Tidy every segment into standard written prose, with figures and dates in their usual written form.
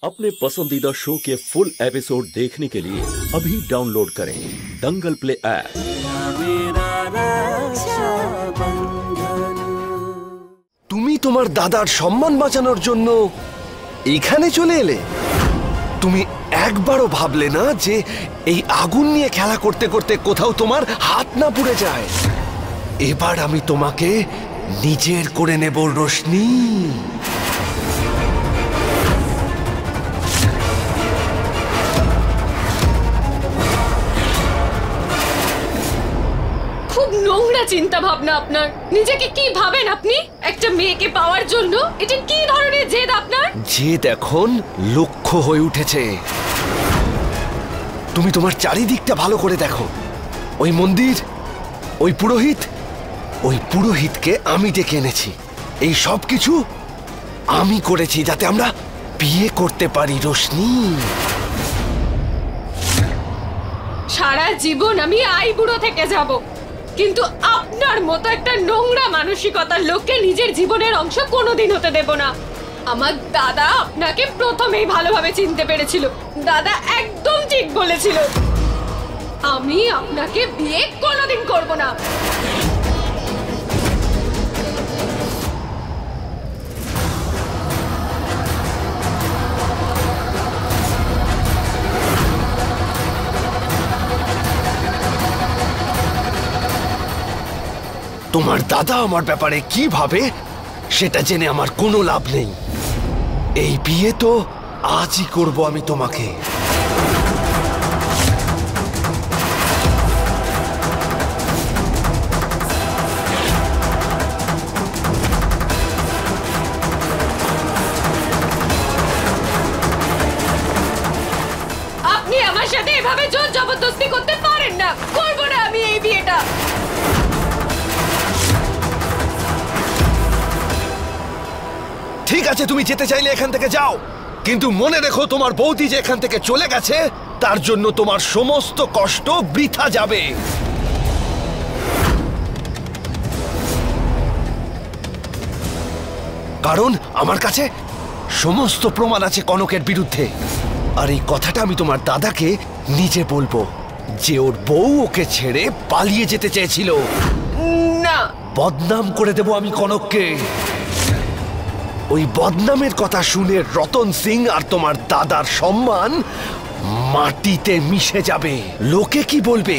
अपने पसंदीदा शो के फुल एपिसोड देखने के लिए अभी डाउनलोड करें दंगल प्ले ऐप। তুমি তোমার দাদার সম্মান বাঁচানোর জন্য এখানে চলে এলে? তুমি একবারও ভাবলে না যে এই আগুন নিয়ে খেলা করতে করতে কোথাও তোমার হাত না পুড়ে যায়? এবার আমি তোমাকে নিজের করে নেব রোশনি। খুব নোংরা চিন্তা ভাবনা আপনার। নিজেকে কি ভাবেন আপনি? একটা মেয়েকে পাওয়ার জন্য এটা কি ধরনের জেদ আপনার? জেদ এখন লক্ষ্য হয়ে উঠেছে। তুমি তোমার চারিদিকটা ভালো করে দেখো। ওই মন্দির, ওই পুরোহিতকে আমি ডেকে এনেছি। এই সব কিছু আমি করেছি যাতে আমরা বিয়ে করতে পারি রোশনি। সারা জীবন আমি আইবুড়ো থেকে যাব, কিন্তু আপনার মতো একটা নোংরা মানসিকতার লোককে নিজের জীবনের অংশ কোনোদিন হতে দেব না। আমার দাদা আপনাকে প্রথমেই ভালোভাবে চিনতে পেরেছিল। দাদা একদম ঠিক বলেছিল। আমি আপনাকে বিয়ে কোনোদিন করব না। তোমার দাদা আমার ব্যাপারে কি ভাবে সেটা জেনে আমার কোনো লাভ নেই। এই বিয়ে তো আজই করব আমি তোমাকে। আপনি আমার সাথে এভাবে জোর জবরদস্তি করতে পারেন না। করব না আমি এই বিয়েটা। ঠিক আছে, তুমি যেতে চাইলে এখান থেকে যাও, কিন্তু মনে রেখো তোমার বৌদি যে এখান থেকে চলে গেছে তার জন্য তোমার সমস্ত কষ্ট বৃথা যাবে। কারণ আমার কাছে সমস্ত প্রমাণ আছে কনকের বিরুদ্ধে। আর এই কথাটা আমি তোমার দাদাকে নিজে বলবো যে ওর বউ ওকে ছেড়ে পালিয়ে যেতে চেয়েছিল। না, বদনাম করে দেব আমি কনককে। ওই বদনামের কথা শুনে রতন সিং আর তোমার দাদার সম্মান মাটিতে মিশে যাবে। লোকে কি বলবে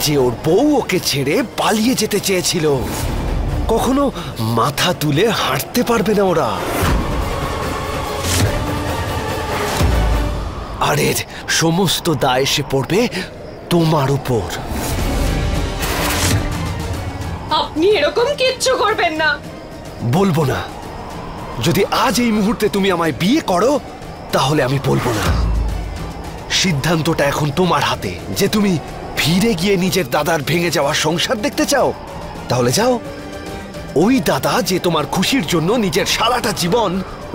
যে ওর বউ ওকে ছেড়ে পালিয়ে যেতে চেয়েছিল। কখনো মাথা তুলে হাঁটতে পারবে না ওরা। আর এর সমস্ত দায় এসে পড়বে তোমার উপর। আপনি এরকম কিচ্ছু করবেন না। বলবো না। যদি আজ এই মুহূর্তে তুমি আমায় বিয়ে করো তাহলে আমি বলবো না। সিদ্ধান্তটা এখন তোমার হাতে যে তুমি ফিরে গিয়ে নিজের দাদার ভেঙে যাওয়া সংসার দেখতে চাও। তাহলে যাও। ওই দাদা যে তোমার খুশির জন্য নিজের সারাটা জীবন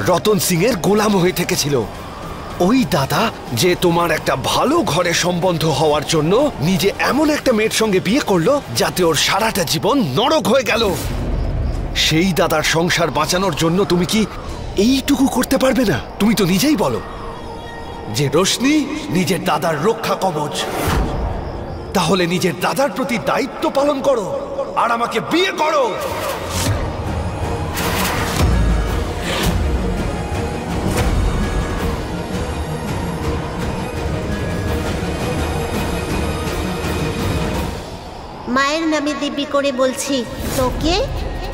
রতন সিং এর গোলাম হয়ে থেকেছিল, ওই দাদা যে তোমার একটা ভালো ঘরে সম্বন্ধ হওয়ার জন্য নিজে এমন একটা মেয়ের সঙ্গে বিয়ে করলো যাতে ওর সারাটা জীবন নরক হয়ে গেল, সেই দাদার সংসার বাঁচানোর জন্য তুমি কি এইটুকু করতে পারবে না? তুমি তো নিজেই বলো যে রোশনি নিজের দাদার রক্ষা কবচ। তাহলে নিজের দাদার প্রতি দায়িত্ব পালন করো আর আমাকে বিয়ে করো। মায়ের নামে দিব্যি করে বলছি, তোকে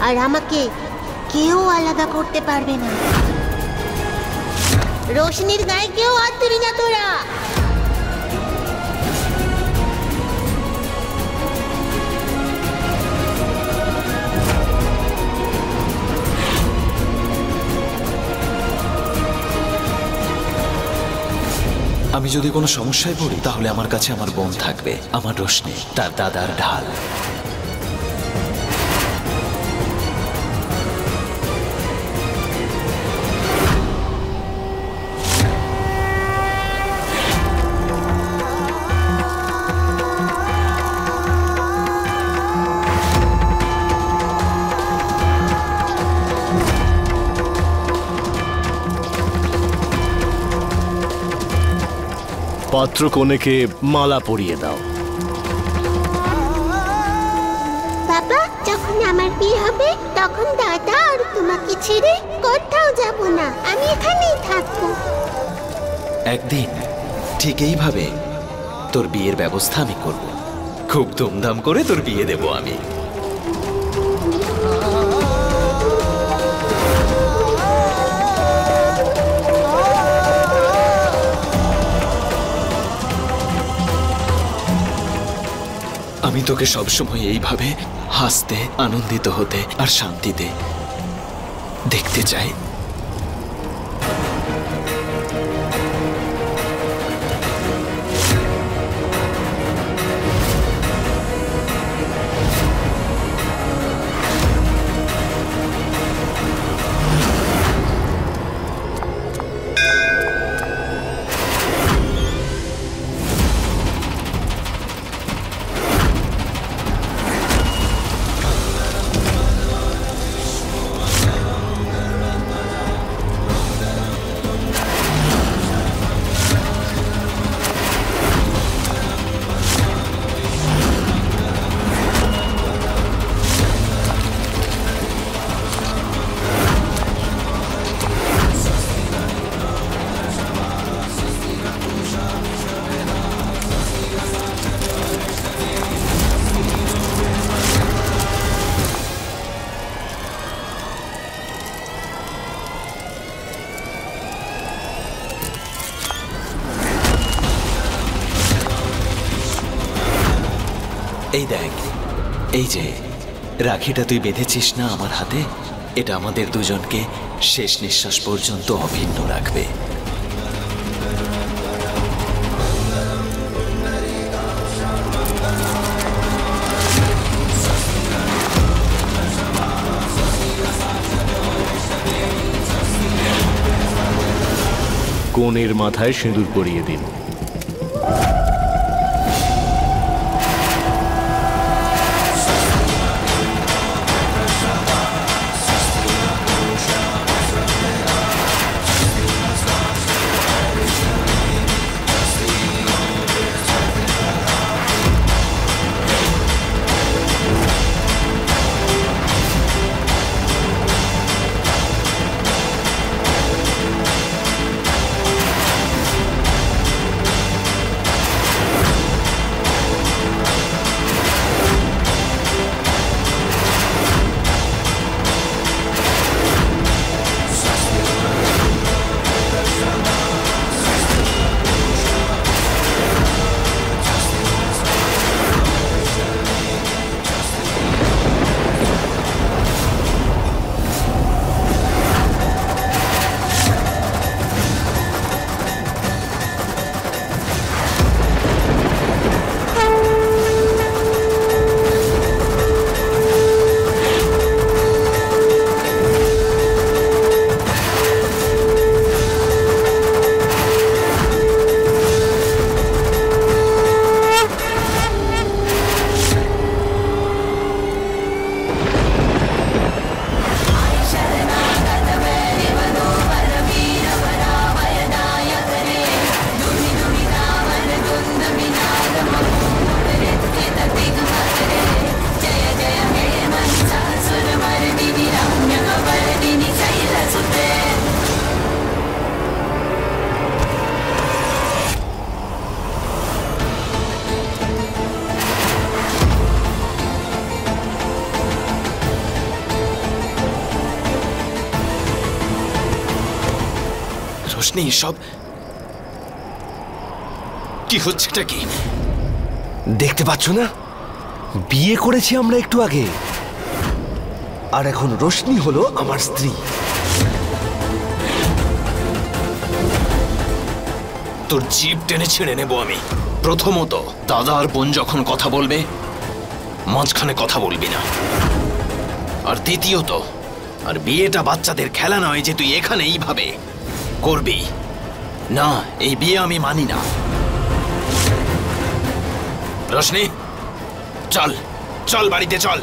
আর আমাকে কেউ আলাদা করতে পারবে না। রোশনির গায়ে কেউ হাত তুলি না তোরা। আমি যদি কোনো সমস্যায় পড়ি তাহলে আমার কাছে আমার বোন থাকবে, আমার রোশনি, তার দাদার ঢাল। পাত্র কনেকে মালা পরিয়ে দাও। বাবা, যখন আমার বিয়ে হবে তখন দাদা আর তোমাকে ছেড়ে কোথাও যাব না, আমি এখানেই থাকবো। একদিন ঠিক এইভাবে তোর বিয়ের ব্যবস্থা আমি করব। খুব ধুমধাম করে তোর বিয়ে দেব আমি। আমি তোকে সবসময় এইভাবে হাসতে, আনন্দিত হতে আর শান্তিতে দেখতে চাই। এই দেখ, এই যে রাখিটা তুই বেঁধেছিস না আমার হাতে, এটা আমাদের দুজনকে শেষ নিঃশ্বাস পর্যন্ত অভিন্ন রাখবে। কনের মাথায় সিঁদুর পরিয়ে দিন। রোশনি, সব কি হচ্ছেটা কি? দেখতে পাচ্ছ না, বিয়ে করেছি আমরা একটু আগে, আর এখন রোশনি হলো আমার স্ত্রী। তোর জিভ টেনে ছিঁড়ে নেব আমি। প্রথমত, দাদা আর বোন যখন কথা বলবে মাঝখানে কথা বলবি না। আর দ্বিতীয়ত, আর বিয়েটা বাচ্চাদের খেলা নয় যে তুই এখানে এইভাবে করবি না। এই বিয়ে আমি মানি না। রোশনি, চল চল, বাড়িতে চল।